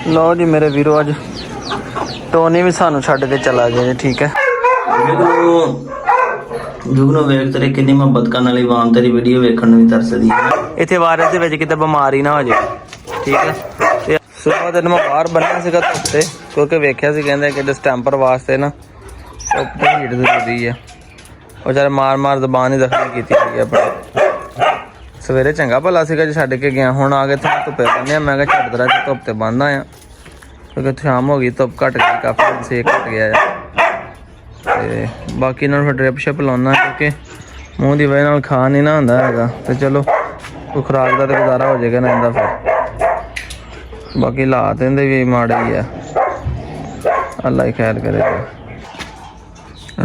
लो जी मेरे वीरो अज टोनी भी सानू छड्ड के चला गया जी। ठीक है जुगनू वेख तेरे किन्नी मुहब्बत करने वाली वाम तेरी वीडियो वेखण नूं भी तरसदी है। इत्थे वायरस दे विच किते बीमारी ना हो जाए। ठीक है ते सुबह दिन मैं बाहर बन्निया सीगा धुप्प ते क्योंकि वेख्या सी कहंदे कि डिस्टैंपर वास्ते ना धुप्प ते हीट जरूरी है। ਉਹ ਚਾਰੇ ਮਾਰ ਜ਼ਬਾਨ ਹੀ ਜ਼ਖਮੀ ਕੀਤੀ ਸੀ ਆਪਣੀ। ਸਵੇਰੇ ਚੰਗਾ ਭਲਾ ਸੀਗਾ ਜੀ ਛੱਡ ਕੇ ਗਿਆ, ਹੁਣ ਆ ਕੇ ਇੱਥੇ ਧੁੱਪੇ ਬੰਨਿਆ। ਮੈਂ ਕਿਹਾ ਛੱਡ ਦਰਾ ਚ ਧੁੱਪ ਤੇ ਬੰਨ੍ਹਦਾ ਆ ਕਿਉਂਕਿ ਸ਼ਾਮ ਹੋ ਗਈ, ਧੁੱਪ ਘੱਟ ਗਈ, ਕਾਫੀ ਸੇਕ ਘੱਟ ਗਿਆ ਆ। ਤੇ ਬਾਕੀ ਇਹਨਾਂ ਨੂੰ ਫਿਰ ਡਰਿਪ ਸ਼ਿਪ ਲਾਉਣਾ ਕਿਉਂਕਿ ਮੂੰਹ ਦੀ ਵਜ੍ਹਾ ਨਾਲ ਖਾ ਨਹੀਂ ਨਾ ਹੁੰਦਾ ਹੈਗਾ। ਤੇ ਚਲੋ ਕੋਈ ਖੁਰਾਕ ਦਾ ਤਾਂ ਗੁਜ਼ਾਰਾ ਹੋ ਜਾਏਗਾ ਨਾ ਇਹਦਾ। ਫਿਰ ਬਾਕੀ ਹਾਲਾਤ ਇਹਦੇ ਵੀ ਮਾੜੇ ਹੀ ਆ, ਅੱਲਾ ਹੀ ਖੈਰ ਕਰੇ।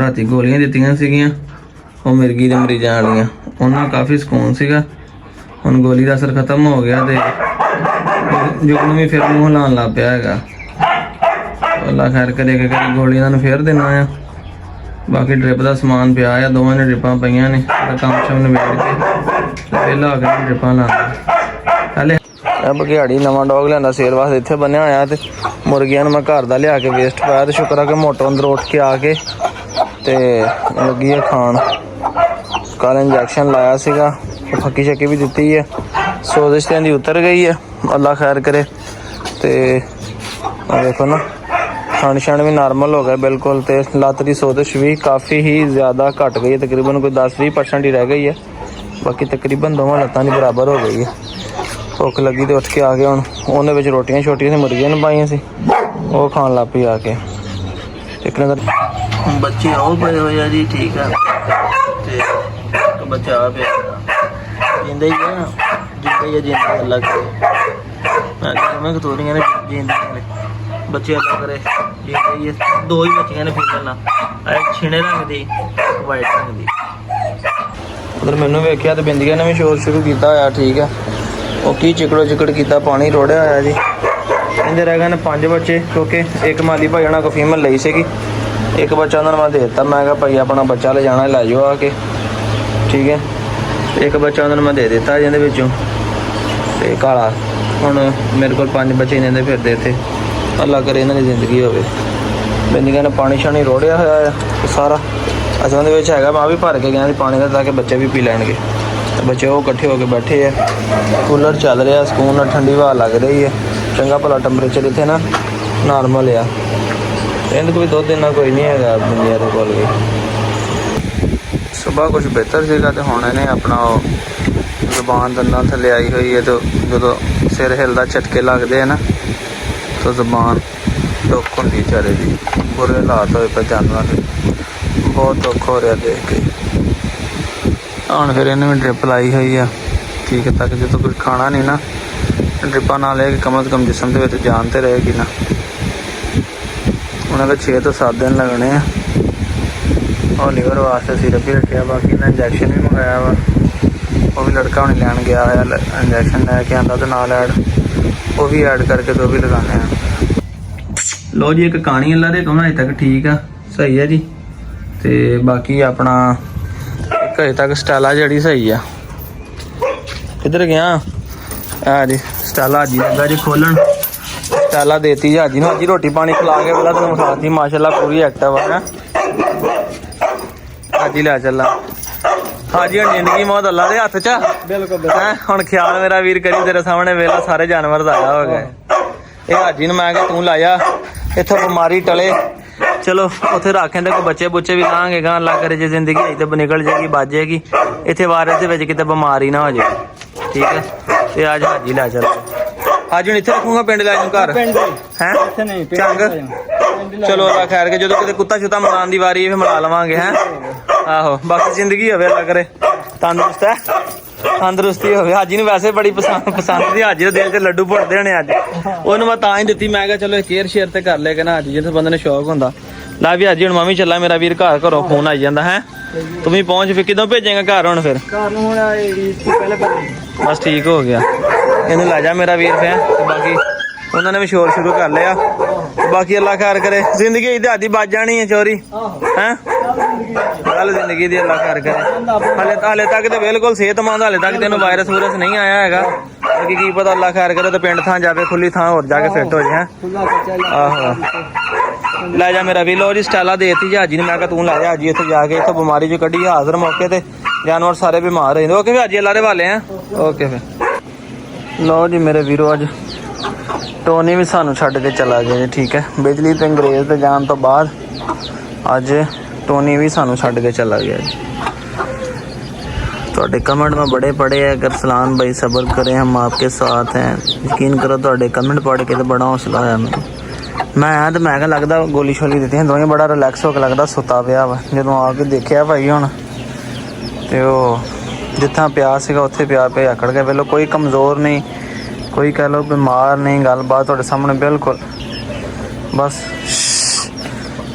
ਰਾਤੀ ਗੋਲੀਆਂ ਦਿੱਤੀਆਂ ਸੀਗੀਆਂ ਉਹ ਮਿਰਗੀ ਦੇ ਮਰੀਜ਼ਾਂ ਵਾਲੀਆਂ, ਉਹਨਾਂ ਕਾਫੀ ਸਕੂਨ ਸੀਗਾ। ਹੁਣ ਗੋਲੀ ਦਾ ਅਸਰ ਖਤਮ ਹੋ ਗਿਆ ਤੇ ਜੁਗਨ ਵੀ ਫਿਰ ਮੂੰਹ ਹਿਲਾਉਣ ਲੱਗ ਪਿਆ ਹੈਗਾ। ਅੱਲਾ ਖੈਰ ਕਰੇ ਕਿ ਗੋਲੀ ਇਹਨਾਂ ਨੂੰ ਫਿਰ ਦੇਣਾ ਆ। ਬਾਕੀ ਡਰਿਪ ਦਾ ਸਮਾਨ ਪਿਆ ਆ, ਦੋਵਾਂ ਨੇ ਡਰਿਪਾਂ ਪਈਆਂ ਨੇ। ਕੰਮ ਸ਼ਮ ਨਿਬੇੜ ਕੇ ਵਿਹਲਾ ਹੋ ਕੇ ਡਰਿਪਾਂ ਲਾਉਣਾ। ਪਹਿਲੇ ਇਹ ਬਘਿਆੜੀ ਨਵਾਂ ਡੋਗ ਲਿਆਂਦਾ ਸੇਲ ਵਾਸਤੇ, ਇੱਥੇ ਬੰਨਿਆ ਹੋਇਆ ਤੇ ਮੁਰਗੀਆਂ ਨੂੰ ਮੈਂ ਘਰ ਦਾ ਲਿਆ ਕੇ ਵੇਸਟ ਪਾਇਆ। ਤੇ ਸ਼ੁਕਰ ਆ ਕਿ ਮੋਟੋ ਅੰਦਰ ਉੱਠ ਕੇ ਆ ਕੇ ਤੇ ਲੱਗੀ ਹੈ ਖਾਣ। ਕੱਲ ਇੰਜੈਕਸ਼ਨ ਲਾਇਆ ਸੀਗਾ, ਫੱਕੀ ਸ਼ੱਕੀ ਵੀ ਦਿੱਤੀ ਹੈ, ਸੋਜ਼ਿਸ਼ ਦੀ ਉਤਰ ਗਈ ਹੈ, ਅੱਲਾ ਖੈਰ ਕਰੇ। ਤੇ ਦੇਖੋ ਨਾ ਖਾਣ ਛਾਣ ਵੀ ਨਾਰਮਲ ਹੋ ਗਿਆ ਬਿਲਕੁਲ। ਤੇ ਲੱਤ ਦੀ ਸੋਜ਼ਿਸ਼ ਵੀ ਕਾਫੀ ਹੀ ਜ਼ਿਆਦਾ ਘੱਟ ਗਈ ਹੈ, ਤਕਰੀਬਨ ਕੋਈ 10-20% ਹੀ ਰਹਿ ਗਈ ਹੈ। ਬਾਕੀ ਤਕਰੀਬਨ ਦੋਵਾਂ ਲੱਤਾਂ ਦੀ ਬਰਾਬਰ ਹੋ ਗਈ ਹੈ। ਭੁੱਖ ਲੱਗੀ ਤੇ ਉੱਠ ਕੇ ਆ ਗਿਆ। ਹੁਣ ਉਹਦੇ ਵਿੱਚ ਰੋਟੀਆਂ ਛੋਟੀਆਂ ਸੀ ਮੁਰਗੀਆਂ ਨੂੰ ਪਾਈਆਂ ਸੀ, ਉਹ ਖਾਣ ਲੱਗ ਪਈ ਆ ਕੇ। ਇੱਕ ਨਜ਼ਰ ਬੱਚੇ ਆਓ ਪਏ ਹੋਏ ਆ ਜੀ। ਠੀਕ ਆ ਤੇ ਇੱਕ ਬੱਚਾ ਆ ਪਿਆ ਜਿੰਦਾ ਹੀ ਆ, ਜਿੰਦਾ ਹੀ ਆ, ਜਿੰਦਾ ਅੱਲਾ ਕਰੇ। ਮੈਂ ਕਹਿੰਦਾ ਮੈਂ ਤੋਰੀਆਂ ਨੇ ਜਿੰਦੀਆਂ ਨੇ ਬੱਚੇ ਅੱਲਾ ਕਰੇ ਜਿੰਦਾ ਹੀ। ਦੋ ਹੀ ਬੱਚੀਆਂ ਨੇ ਫੀਮੇਲ ਨਾਲ, ਇੱਕ ਛਿਣੇ ਰੰਗ ਦੀ, ਇੱਕ ਵਾਈਟ ਰੰਗ ਦੀ। ਉਧਰ ਮੈਨੂੰ ਵੇਖਿਆ ਤੇ ਬਿੰਦੀਆਂ ਨੇ ਵੀ ਸ਼ੋਰ ਸ਼ੁਰੂ ਕੀਤਾ ਹੋਇਆ। ਠੀਕ ਆ ਉਹ ਕੀ ਚਿਕੜੋ ਚਿਕੜ ਕੀਤਾ, ਪਾਣੀ ਰੋੜਿਆ ਹੋਇਆ ਜੀ। ਇਹਦੇ ਰਹਿ ਗਏ ਨੇ 5 ਬੱਚੇ ਕਿਉਂਕਿ ਇੱਕ ਮਾਲੀ ਭਾਈ ਉਹਨਾਂ ਕੋ ਫੀਮੇਲ ਲਈ ਸੀਗੀ, ਇੱਕ ਬੱਚਾ ਉਹਨਾਂ ਨੂੰ ਮੈਂ ਦੇ ਦਿੱਤਾ। ਮੈਂ ਕਿਹਾ ਭਾਈ ਆਪਣਾ ਬੱਚਾ ਲੈ ਜਾਣਾ, ਲੈ ਜਾਓ ਆ ਕੇ। ਠੀਕ ਹੈ ਇੱਕ ਬੱਚਾ ਉਹਨਾਂ ਨੂੰ ਮੈਂ ਦੇ ਦਿੱਤਾ ਜਿਹਦੇ ਵਿੱਚੋਂ ਤੇ ਕਾਲਾ। ਹੁਣ ਮੇਰੇ ਕੋਲ 5 ਬੱਚੇ ਨੇ ਫਿਰਦੇ ਇੱਥੇ, ਅੱਲਾ ਕਰੇ ਇਹਨਾਂ ਦੀ ਜ਼ਿੰਦਗੀ ਹੋਵੇ। ਬਿੰਦੀਆਂ ਨੇ ਪਾਣੀ ਸ਼ਾਣੀ ਰੋੜਿਆ ਹੋਇਆ ਆ ਸਾਰਾ। ਅਸਾਂ ਦੇ ਵਿੱਚ ਹੈਗਾ, ਮੈਂ ਵੀ ਭਰ ਕੇ ਗਿਆ ਸੀ ਪਾਣੀ ਦਾ ਤਾਂ ਕਿ ਬੱਚੇ ਵੀ ਪੀ ਲੈਣਗੇ। ਤੇ ਬੱਚੇ ਉਹ ਇਕੱਠੇ ਹੋ ਕੇ ਬੈਠੇ ਆ, ਕੂਲਰ ਚੱਲ ਰਿਹਾ, ਸਕੂਨ ਨਾਲ ਠੰਡੀ ਹਵਾ ਲੱਗ ਰਹੀ ਹੈ। ਚੰਗਾ ਭਲਾ ਟੈਂਪਰੇਚਰ ਇੱਥੇ ਨਾ ਨਾਰਮਲ ਆ। ਇਹਦੇ ਕੋਈ ਦੁੱਧ ਇੰਨਾ ਕੋਈ ਨਹੀਂ ਹੈਗਾ ਬੰਦਿਆਂ ਦੇ ਕੋਲ ਵੀ। ਸੁਬਾਹ ਕੁਛ ਬਿਹਤਰ ਸੀਗਾ ਤੇ ਹੁਣ ਇਹਨੇ ਆਪਣਾ ਉਹ ਜ਼ੁਬਾਨ ਦੰਦਾਂ ਥੱਲੇ ਆਈ ਹੋਈ ਹੈ। ਤੇ ਜਦੋਂ ਸਿਰ ਹਿਲਦਾ ਝਟਕੇ ਲੱਗਦੇ ਆ ਨਾ ਤਾਂ ਜ਼ੁਬਾਨ ਦੁੱਖ ਹੁੰਦੀ ਵਿਚਾਰੇ ਦੀ। ਬੁਰੇ ਹਾਲਾਤ ਹੋਏ ਪਏ ਜਾਨਵਰਾਂ ਦੇ, ਬਹੁਤ ਦੁੱਖ ਹੋ ਰਿਹਾ ਦੇਖ ਕੇ। ਹੁਣ ਫਿਰ ਇਹਨੇ ਵੀ ਡਰਿਪ ਲਾਈ ਹੋਈ ਆ। ਠੀਕ ਹੈ ਤੱਕ ਜਦੋਂ ਕੁਝ ਖਾਣਾ ਨਹੀਂ ਨਾ, ਡਰਿਪਾਂ ਨਾਲ ਇਹ ਕਮ ਸੇ ਕਮ ਜਿਸਮ ਦੇ ਵਿੱਚ ਜਾਨ ਤੇ ਰਹੇਗੀ ਨਾ। ਉਹਨਾਂ ਦੇ 6 ਤੋਂ 7 ਦਿਨ ਲੱਗਣੇ ਆ। ਉਹ ਲੀਵਰ ਵਾਸਤੇ ਸਿਰਪ ਵੀ ਰੱਖਿਆ, ਬਾਕੀ ਇਹਨਾਂ ਇੰਜੈਕਸ਼ਨ ਵੀ ਮੰਗਾਇਆ ਵਾ। ਉਹ ਵੀ ਲੜਕਾ ਹੁਣ ਲੈਣ ਗਿਆ ਹੋਇਆ, ਇੰਜੈਕਸ਼ਨ ਲੈ ਕੇ ਆਉਂਦਾ ਤੇ ਨਾਲ ਐਡ ਉਹ ਵੀ ਐਡ ਕਰਕੇ ਤੇ ਉਹ ਵੀ ਲਗਾਉਂਦੇ ਆ। ਲੋ ਜੀ ਇੱਕ ਕਹਾਣੀ ਅੱਲਾ ਦੇ ਕਹਣਾ ਅਜੇ ਤੱਕ ਠੀਕ ਆ, ਸਹੀ ਹੈ ਜੀ। ਤੇ ਬਾਕੀ ਆਪਣਾ ਇੱਕ ਅਜੇ ਤੱਕ ਸਟਾਲਾ ਜਿਹੜੀ ਸਹੀ ਆ। ਕਿੱਧਰ ਗਿਆ ਆ ਜੀ ਸਟਾਲਾ ਜੀ ਲੱਗਾ ਜੀ ਖੋਲਣ। ਸਟਾਲਾ ਦੇਤੀ ਹਾਜੀ ਨੂੰ, ਹਾਜੀ ਰੋਟੀ ਪਾਣੀ ਖਿਲਾ ਕੇ ਪਹਿਲਾਂ ਤੈਨੂੰ ਵਿਖਾਤੀ ਮਾਸ਼ਾਅੱਲਾ ਪੂਰੀ ਐਕਟਿਵ ਆ। ਹਾਜੀ ਲੈ ਚੱਲਾ ਹਾਜੀ, ਹੁਣ ਜ਼ਿੰਦਗੀ ਮੌਤ ਅੱਲਾ ਦੇ ਹੱਥ 'ਚ ਆ। ਬਿਲਕੁਲ ਹੈ ਹੁਣ ਖਿਆਲ ਮੇਰਾ ਵੀਰ ਕਰੀ, ਤੇਰੇ ਸਾਹਮਣੇ ਵੇਲਾ ਸਾਰੇ ਜਾਨਵਰ ਜ਼ਾਇਆ ਹੋ ਗਏ। ਇਹ ਹਾਜੀ ਨੂੰ ਮੈਂ ਕਿਹਾ ਤੂੰ ਲਾਇਆ ਇੱਥੋਂ ਬਿਮਾਰੀ ਟਲੇ। ਚਲੋ ਉੱਥੇ ਰੱਖਣ ਦੇ ਕੋਈ ਬੱਚੇ ਬੁੱਚੇ ਵੀ ਲਾਂਗੇ ਗਾ, ਅੱਲਾ ਕਰੇ ਜੇ ਜ਼ਿੰਦਗੀ ਇੱਥੇ ਨਿਕਲ ਜਾਏਗੀ ਬਚ ਜਾਏਗੀ। ਇੱਥੇ ਵਾਇਰਸ ਦੇ ਵਿੱਚ ਕਿਤੇ ਬਿਮਾਰੀ ਨਾ ਹੋ ਜਾਏ। ਠੀਕ ਹੈ ਤੇ ਅੱਜ ਹਾਜੀ ਲੈ ਚੱਲ। ਅੱਜ ਹੁਣ ਇੱਥੇ ਰੱਖੂਗਾ, ਪਿੰਡ ਲੈ ਜਾਊਂ ਘਰ ਹੈ ਚੰਗ। ਚਲੋ ਅੱਲਾ ਖੈਰ ਕੇ ਜਦੋਂ ਕਿਤੇ ਕੁੱਤਾ ਛੁੱਤਾ ਮਨਾਉਣ ਦੀ ਵਾਰੀ ਫਿਰ ਮਿਲਾ ਲਵਾਂਗੇ ਹੈ। ਆਹੋ ਬਾਕੀ ਜ਼ਿੰਦਗੀ ਹੋਵੇ ਅੱਲਾ ਕਰੇ ਤੰਦਰੁਸਤ ਹੈ, ਤੰਦਰੁਸਤੀ ਹੋਵੇ। ਹਾਜੀ ਨੂੰ ਵੈਸੇ ਬੜੀ ਪਸੰਦ ਦੀ, ਹਾਜੀ ਦੇ ਦਿਲ 'ਚ ਲੱਡੂ ਭੁੱਟਦੇ ਹੋਣੇ ਅੱਜ। ਉਹਨੂੰ ਮੈਂ ਤਾਂ ਹੀ ਦਿੱਤੀ, ਮੈਂ ਕਿਹਾ ਚਲੋ ਕੇਅਰ ਸ਼ੇਅਰ ਤੇ ਕਰ ਲਿਆ ਕਿ ਨਾ ਹਾਜੀ ਜਿੱਥੇ ਬੰਦੇ ਨੂੰ ਸ਼ੌਕ ਹੁੰਦਾ। ਲੈ ਵੀ ਹਾਜੀ ਹੁਣ ਮੈਂ ਵੀ ਚੱਲਾਂ, ਮੇਰਾ ਵੀਰ ਘਰੋਂ ਫੋਨ ਆਈ ਜਾਂਦਾ ਹੈ। ਤੂੰ ਵੀ ਪਹੁੰਚ ਫਿਰ ਕਿਦੋਂ ਭੇਜੇਗਾ ਘਰ? ਹੁਣ ਫਿਰ ਬਸ ਠੀਕ ਹੋ ਗਿਆ, ਇਹਨੂੰ ਲੈ ਜਾ ਮੇਰਾ ਵੀਰ ਫਿਰ। ਤੇ ਬਾਕੀ ਉਹਨਾਂ ਨੇ ਵੀ ਸ਼ੋਰ ਸ਼ੁਰੂ ਕਰ ਲਿਆ। ਬਾਕੀ ਅੱਲਾ ਖੈਰ ਕਰੇ, ਜ਼ਿੰਦਗੀ ਦਿਹਾੜੀ ਬਚ ਜਾਣੀ ਹੈ ਚੋਰੀ ਹੈ। ਕੱਲ ਜ਼ਿੰਦਗੀ ਦੀ ਅੱਲਾ ਖੈਰ ਕਰੇ। ਹਾਲੇ ਤੱਕ ਤੇ ਬਿਲਕੁਲ ਸਿਹਤਮੰਦ, ਹਾਲੇ ਤੱਕ ਤੈਨੂੰ ਵਾਇਰਸ ਵੂਰਸ ਨਹੀਂ ਆਇਆ ਹੈਗਾ। ਬਾਕੀ ਕੀ ਪਤਾ ਅੱਲਾ ਖੈਰ ਕਰੇ ਤੇ ਪਿੰਡ ਥਾਂ ਜਾਵੇ, ਖੁੱਲੀ ਥਾਂ ਹੋਰ ਜਾ ਕੇ ਫਿੱਟ ਹੋ ਜਾਏ। ਆਹੋ ਲੈ ਜਾ ਮੇਰਾ ਵੀ। ਲੋ ਜੀ ਸਟੈਲਾ ਦੇਤੀ ਜੀ ਹਾਜੀ ਨੇ, ਮੈਂ ਕਿਹਾ ਤੂੰ ਲੈ ਜਾ ਹਾਜੀ ਇੱਥੇ ਜਾ ਕੇ, ਇੱਥੋਂ ਬਿਮਾਰੀ ਚ ਕੱਢੀ ਹਾਜ਼ਰ ਮੌਕੇ ਤੇ, ਜਾਨਵਰ ਸਾਰੇ ਬਿਮਾਰ ਹੋਏ। ਓਕੇ ਹਾਜੀ ਅੱਲਾ ਦੇ ਵਾਲੇ ਆ। ਓਕੇ ਫਿਰ ਲੋ ਜੀ ਮੇਰੇ ਵੀਰੋ, ਅੱਜ ਟੋਨੀ ਵੀ ਸਾਨੂੰ ਛੱਡ ਕੇ ਚਲਾ ਗਿਆ ਜੀ। ਠੀਕ ਹੈ, ਬਿਜਲੀ ਤੇ ਅੰਗਰੇਜ਼ ਤੇ ਜਾਣ ਤੋਂ ਬਾਅਦ ਅੱਜ ਟੋਨੀ ਵੀ ਸਾਨੂੰ ਛੱਡ ਕੇ ਚਲਾ ਗਿਆ ਜੀ। ਤੁਹਾਡੇ कमेंट में बड़े पढ़े हैं, अगर सलाम भाई सब्र करें हम आपके साथ हैं। यकीन करो ਤੁਹਾਡੇ कमेंट पढ़ के तो बड़ा हौसला होया मैं आया तो मैं लगता गोली शोली दी दोवें बड़ा रिलैक्स होकर लगता सुता पिया वा। जो आके देखा भाई हुण तो जिथा पिया सीगा उत्थे पिया पे आकड़ गया। वेलो कोई कमज़ोर नहीं, कोई कह लो बीमार नहीं, गलबात तुहाडे सामने बिल्कुल बस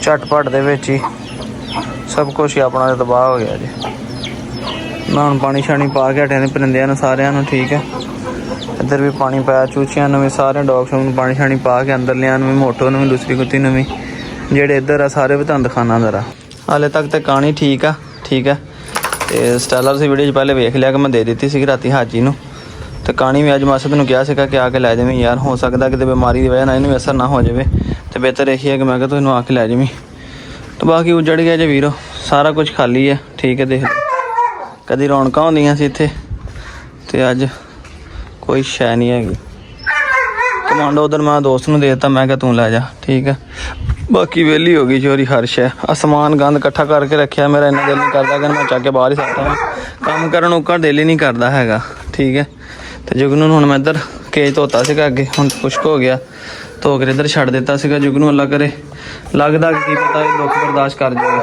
झटपट दे विच ही सब कुछ ही अपना तबाह हो गया जी। मैं हुण पानी शानी पा के हटिया ने परिंदियां सारियां। ठीक है, इधर भी पानी पाया, चूचियां भी, सारे डॉग्स नूं पानी शानी पा के अंदर लिया भी, मोटो भी, दूसरी कुत्ती भी, जेडे इधर आ सारे भी तुहानूं दिखाना जरा। हाले तक तो कहानी ठीक आ। ठीक है, तो स्टैला तुसीं वीडियो पहले वेख लिया कि मैं दे दी सी राती हाजी नूं, तो कहानी भी अज मासद नूं कहा सीगा कि आके लै जावीं यार, हो सकदा कि बीमारी की वजह नाल इहनूं असर ना हो जाए, तो बेहतर यही है कि मैं तूं आके लै जावीं। तो बाकी उजड़ गया जी वीरो, सारा कुछ खाली है। ठीक है, देख कदी रौनक होंदियां सी इत्थे, ते अज कोई शै नहीं हैगी। कमांडो उधर मैं दोस्त नूं देता, मैं क्या तू लै जा। ठीक है, बाकी वेली हो गई चोरी हर शै। समान गंद इकट्ठा करके रखिया, मेरा इन्ना दिल नहीं करता कि मैं चक के बाहर ही सकता हूँ, काम करन उकर दिल ही नहीं करता हैगा। ठीक है, तो जुगनू हुण मैं इधर केज धोता सीगा अगे, हुण खुश्क हो गया, धो के इधर छड्ड दिता सीगा। जुगनू अल्लाह करे लगदा कि पता दुख बर्दाश्त कर जाए।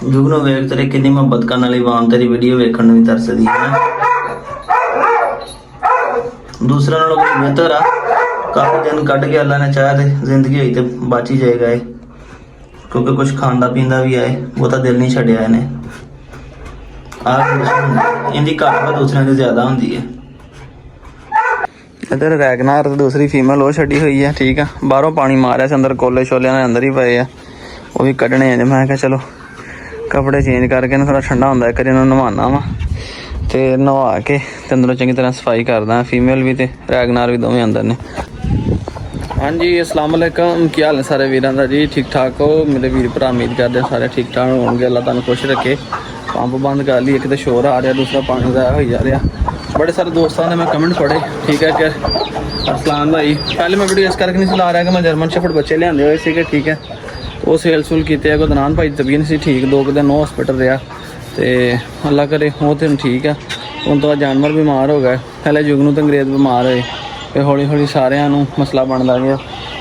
जुगनू वेख तेरे कितनी मुहब्बत करने वाली वाम तेरी वीडियो वेखण नूं भी तरसदी है। दूसरा नालों कुछ बेहतर आ, काफ़ी दिन कट के अल्लाह ने चाहे तो जिंदगी हुई तो बच ही जाएगा ये, क्योंकि कुछ खांदा पींदा भी आए, वो तो दिल नहीं छड्डिया इन्हें। इनकी घट दूसरों की ज्यादा होंदी है। इधर रैगनार तो दूसरी फीमेल वो छड़ी हुई है। ठीक है, बाहरों पानी मारिया से, अंदर कोले शोले ने अंदर ही पे है, वो भी कड्ढने हैं। मैं क्या चलो कपड़े चेंज करके ना, थोड़ा ठंडा होंदा है, करी नवाना वा, तो नवा के अंदरों चंगी तरह सफाई करदा। फीमेल भी तो रैगनार भी दोवें अंदर ने। हाँ जी, अस्सलाम वालेकुम, क्या हाल है सारे वीरां दा जी? ठीक ठाक हो मेरे वीर भरा? उम्मीद करते हैं सारे ठीक ठाक होंगे, अल्लाह तुहानूं खुश रखे। पंप बंद कर ली, एक तो शोर आ रहा, दूसरा पानी ज़ाया हो जा रहा। बड़े सारे दोस्तों ने मैं कमेंट पढ़े। ठीक है, कि अरसलान भाई पहले मैं वीडियो इस करके नहीं ला रहा कि मैं जर्मन शेफर्ड बच्चे लिया हुए थे। ठीक है, तो वो सेल सूल किए। गुरनान भाई तबीयत नहीं ठीक, 2 दिन नो हॉस्पिटल रहा, तो अल्लाह करे वो तो ठीक है। उन तो जानवर बीमार हो गए, पहले जुगनू तो अंग्रेज बीमार होए, फिर हौली हौली सारिਆਂ ਨੂੰ मसला बनता गया।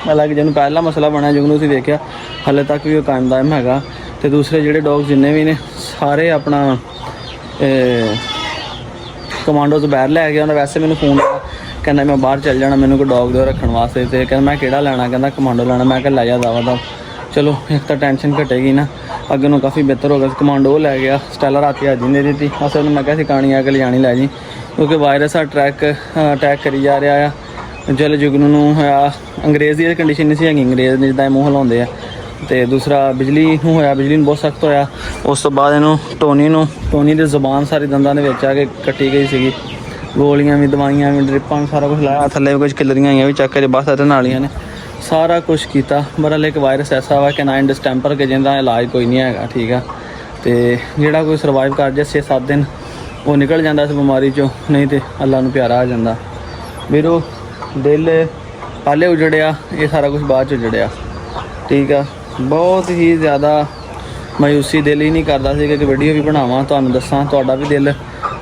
हालांकि जिन्होंने पहला मसला बनया जुगनू से देखा, हाले तक भी वो कायम दायम हैगा। तो दूसरे जोड़े डॉग जिन्ने भी ने सारे अपना कमांडो तो बाहर लै गया। उन्हें वैसे मैंने फोन आया, कहना मैं बाहर चल जाना, मैंने कोई डॉग दो रखने वास्ते। तो कहना मैं केड़ा लेना, कहना कमांडो लेना। मैं लै जा दावा दा, चलो एक तो टेंशन घटेगी ना, अगे नूं काफ़ी बेहतर होगा। कमांडो लै गया, स्टैला राती हाजी ने दी थी, अस मैं क्या कहानी आके ले जानी लै जी, क्योंकि वायरस अटैक करी जा रहा है। जल जुगनू नूं होया, अंग्रेज़ की कंडीशन नहीं सी हैगी, अंग्रेज़ जिद्दां मूँह हिलाउंदे आ। तो दूसरा बिजली नूं होया, बिजली नूं बहुत सख्त होया। उस तो बाद इहनूं टोनी दी ज़ुबान सारी दंदां दे विच आके कट्टी गई सीगी, गोलियां भी, दवाइयां भी, ड्रिपां भी, सारा कुछ लाया। थल्ले कुछ किलरियां आईयां भी चक के बस अटन वालियां ने, सारा कुछ किया। बहरहाल एक वायरस ऐसा वा कि 9 डिसटैंपर के जिंदा इलाज कोई नहीं है। ठीक है, तो जोड़ा कोई सर्वाइव कर जाए 6-7 दिन वो निकल जाता इस बीमारी चो, नहीं तो अल्लाह नूं प्यारा आ जाता। मेरो दिल पहले उजड़िया, ये सारा कुछ बाद च उजड़िया। ठीक है, बहुत ही ज़्यादा मायूसी, दिल ही नहीं करता सी कि वीडियो भी बनावां, तुहानूं दस्सां, तुहाडा भी दिल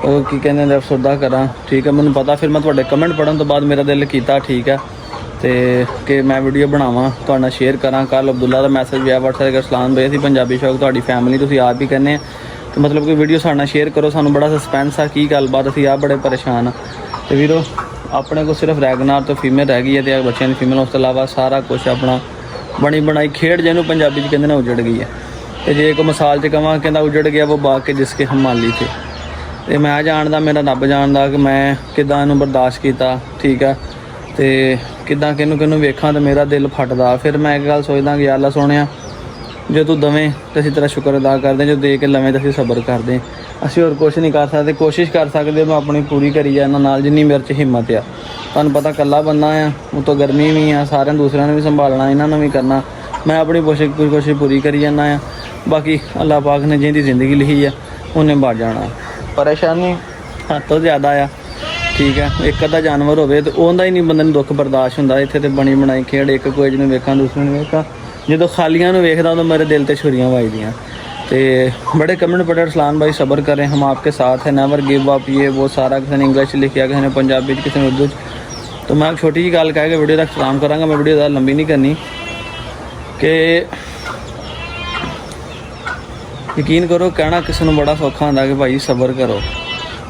की कहते अफसरदा करा। ठीक है, मैनूं पता, फिर मैं तुहाडे कमेंट पढ़न तो बाद मेरा दिल कीता। ठीक है, तो कि मैं वीडियो बनावां, तुहाडे नाल शेयर करा। कल अब्दुल्ला का मैसेज भी आया व्हाट्सएप पर, सलाम भाई, असीं पंजाबी शौक तुहाडी फैमिली तुसीं आप भी करने, तो मतलब कि वीडियो साडे नाल शेयर करो, सानूं बड़ा सस्पेंस आ की गलबात, असीं आप बड़े परेशान आ। तो वीरो अपने को सिर्फ रैगनार तो फीमेल रह गई है, तो बच्चों की फीमेल, उस तो इलावा सारा कुछ अपना बनी बनाई खेड जिन्होंने पंजाबी कहते हैं उजड़ गई है। तो जे को मिसाल च कहां कहता उजड़ गया वो बाग के जिसके हम माली थे। तो मैं जानदा, मेरा रब जानदा कि मैं किदां इहनूं बर्दाश्त किया। ठीक है, तो किदां किनू वेखां तो मेरा दिल फटदा। फिर मैं एक गल सोचदा कि अल्लाह सोहणिया ਜੋ ਤੂੰ ਦਵੇਂ ਤੇ ਅਸੀਂ ਤੇਰਾ ਸ਼ੁਕਰ ਅਦਾ ਕਰਦੇ, ਜੋ ਦੇ ਕੇ ਲਵੇਂ ਤੇ ਅਸੀਂ ਸਬਰ ਕਰਦੇ। ਅਸੀਂ ਹੋਰ ਕੁਛ ਨਹੀਂ ਕਰ ਸਕਦੇ, ਕੋਸ਼ਿਸ਼ ਕਰ ਸਕਦੇ ਮੈਂ ਆਪਣੀ ਪੂਰੀ ਕਰੀ ਜਾਣਾ ਨਾਲ ਜਿੰਨੀ ਮੇਰੇ 'ਚ ਹਿੰਮਤ ਆ। ਤੁਹਾਨੂੰ ਪਤਾ ਇਕੱਲਾ ਬੰਦਾ ਆ, ਉਤੋਂ ਗਰਮੀ ਵੀ ਆ, ਸਾਰਿਆਂ ਦੂਸਰਿਆਂ ਨੂੰ ਵੀ ਸੰਭਾਲਣਾ, ਇਹਨਾਂ ਨੂੰ ਵੀ ਕਰਨਾ। ਮੈਂ ਆਪਣੀ ਕੋਸ਼ਿਸ਼ ਪੂਰੀ ਕਰੀ ਜਾਂਦਾ ਆ। ਬਾਕੀ ਅੱਲਾਹ ਪਾਕ ਨੇ ਜਿਹਦੀ ਜ਼ਿੰਦਗੀ ਲਿਖੀ ਆ ਉਹਨੇ ਬਚ ਜਾਣਾ। ਪਰੇਸ਼ਾਨੀ ਹੱਦ ਤੋਂ ਜ਼ਿਆਦਾ ਆ, ਠੀਕ ਹੈ। ਇੱਕ ਅੱਧਾ ਜਾਨਵਰ ਹੋਵੇ ਤੇ ਉਹਦਾ ਹੀ ਨਹੀਂ ਬੰਦੇ ਨੂੰ ਦੁੱਖ ਬਰਦਾਸ਼ਤ ਹੁੰਦਾ। ਇੱਥੇ ਤੇ ਬਣੀ ਬਣਾਈ ਖੇਡ, ਇੱਕ ਕੋਈ ਜਿਹਨੂੰ ਵੇਖਾਂ ਦੂਸਰੇ ਨੂੰ ਵੇਖਾਂ, ਜਦੋਂ ਖਾਲੀਆਂ ਨੂੰ ਵੇਖਦਾ ਉਦੋਂ ਮੇਰੇ ਦਿਲ ਤੇ ਛੁਰੀਆਂ ਵੱਜਦੀਆਂ। ਤੇ बड़े कमेंट पढ़े रसलान भाई सब्र करें, हम आपके साथ हैं, नेवर गिव अप, ये वो सारा। किसी ने इंग्लिश लिखा, किसी ने पंजाबी, किसी ने उर्दू। तो मैं एक छोटी जी गल कह के वीडियो तक सलाम करांगा। मैं वीडियो ज़्यादा लंबी नहीं करनी कि यकीन करो कहना किसी को बड़ा सौखा होंदा कि भाई सब्र करो,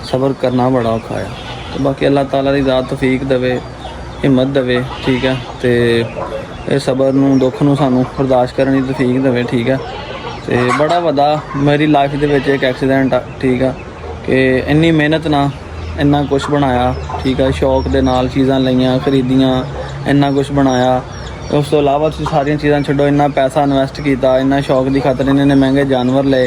सब्र करना बड़ा औखा है। तो बाकी अल्लाह ताला दी ज़ात तौफीक देवे, हिम्मत देवे, ठीक है। तो इस सब्र नूं दुख नूं सानूं बर्दाश्त करने की तौफीक देवे, ठीक है। तो बड़ा वड्डा मेरी लाइफ दे विच एक एक्सीडेंट आ, ठीक है, कि इन्नी मेहनत ना इन्ना कुछ बनाया, ठीक है। शौक दे नाल चीज़ां लईयां, खरीदियां, इन्ना कुछ बनाया। उस तो इलावा सारियां चीज़ां छड्डो, इन्ना पैसा इन्वेस्ट किया, इन्ना शौक की खातर इन्होंने महंगे जानवर ले,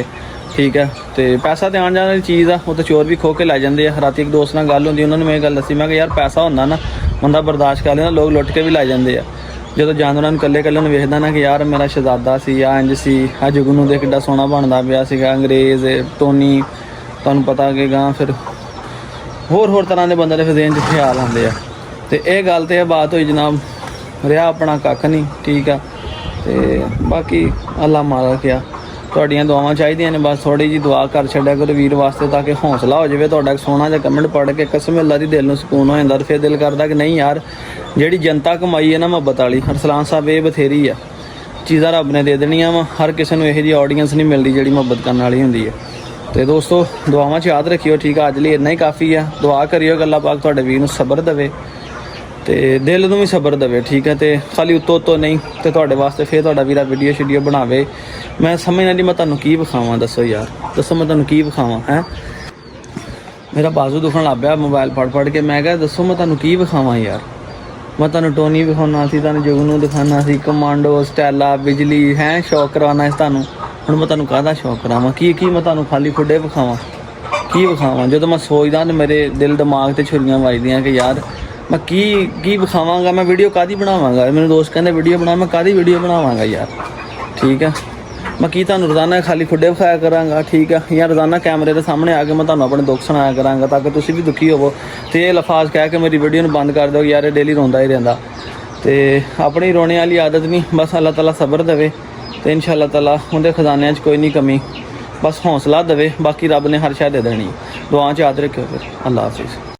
ठीक है। तो पैसा तो आने जाने वाली चीज़ आ, वो तो चोर भी खो के लै जाते हैं। रात एक दोस्त नाल गल होंदी, उन्होंने मैं गल दसी, मैं यार पैसा होंदा ना बंदा बर्दाश्त कर लेंदा, लोग लुट के भी लै जाते हैं। जो जानवरों को कल्ले कल्ले वेखदा ना कि यार मेरा शहजादा सी या इंज सी, आ जुगनू दे किड्डा सोहना बनदा पिया सीगा, अंग्रेज़ टोनी, तुहानूं पता कि गां फिर होर तरह के बंदे दे फिर देन च ख्याल आते हैं। तो यह गल तो बात हुई जनाब, रहा अपना कख नहीं, ठीक है। तो बाकी अल्लाह मालक आ, तुहाड़ियां दुआवां चाहिदियां ने, बस थोड़ी जी दुआ कर छड्डिया करो वीर वास्ते, ताकि हौसला हो जाए। तुहाडा सोहना जिहा कमेंट पढ़ के कसम अल्लाह दी दिल नूं सुकून हो जांदा, फिर दिल करदा कि नहीं यार जिहड़ी जनता कमाई है ना मुहब्बत वाली, अरसलान साहब ये बथेरी आ चीज़ां रब ने दे देनियां वा। हर किसी नूं इहो जी ऑडियंस नहीं मिलती जिहड़ी मुहब्बत करने वाली हुंदी है। तो दोस्तों दुआवां च याद रखियो, ठीक है। अज लई इन्ना ही काफ़ी है। दुआ करियो कि अल्लाह पाक तुहाडे वीर नूं सब्र देवे तो दिल नूं भी सब्र देवे, ठीक है। तो खाली उत्तों नहीं तो तुहाडे वास्ते फिर तुहाडा वीरा वीडियो शीडियो बनावे। मैं समझना नहीं मैं तुहानूं की विखावां, दसो यार, दसो मैं तुहानूं की विखावां है। मेरा बाजू दुखन लग पिया मोबाइल पढ़ के, मैं कहा दसो मैं तुहानूं की विखावां यार। मैं तुहानूं टोनी विखाउणा सी, तुहानूं जुगनू दिखाना सी, कमांडो, स्टैला, बिजली है शौक करवाना सी तुहानूं। हुण मैं तुहानूं काहदा शौक करावां, की मैं तुहानूं खाली खुडे विखावां, की विखावां। जो मैं सोचदा तो मेरे दिल दिमाग ते छुरियां वजदियां कि यार मैं की विखावांगा, मैं वीडियो कादी बनावांगा। मेरे दोस्त कहंदे वीडियो बना, मैं कादी वीडियो बनावांगा यार, ठीक है। मैं की तुहानूं रोज़ाना खाली खुडे विखाया करांगा, ठीक है, या रोज़ाना कैमरे के सामने आके मैं तुहानूं अपने दुख सुनाया करांगा ताकि तुसीं भी दुखी होवो। तो ये लफाज कह के मेरी वीडियो बंद कर दो यार, डेली रोंदा ही रहिंदा। तो अपनी रोने वाली आदत नहीं, बस अल्लाह ताला सब्र देवे तो इंशाअल्लाह ताला उहदे खजानियां च कोई नहीं कमी, बस हौसला देवे। बाकी रब ने हर शै दे देनी। दुआ च याद रखियो। फिर अल्लाह हाफिज़।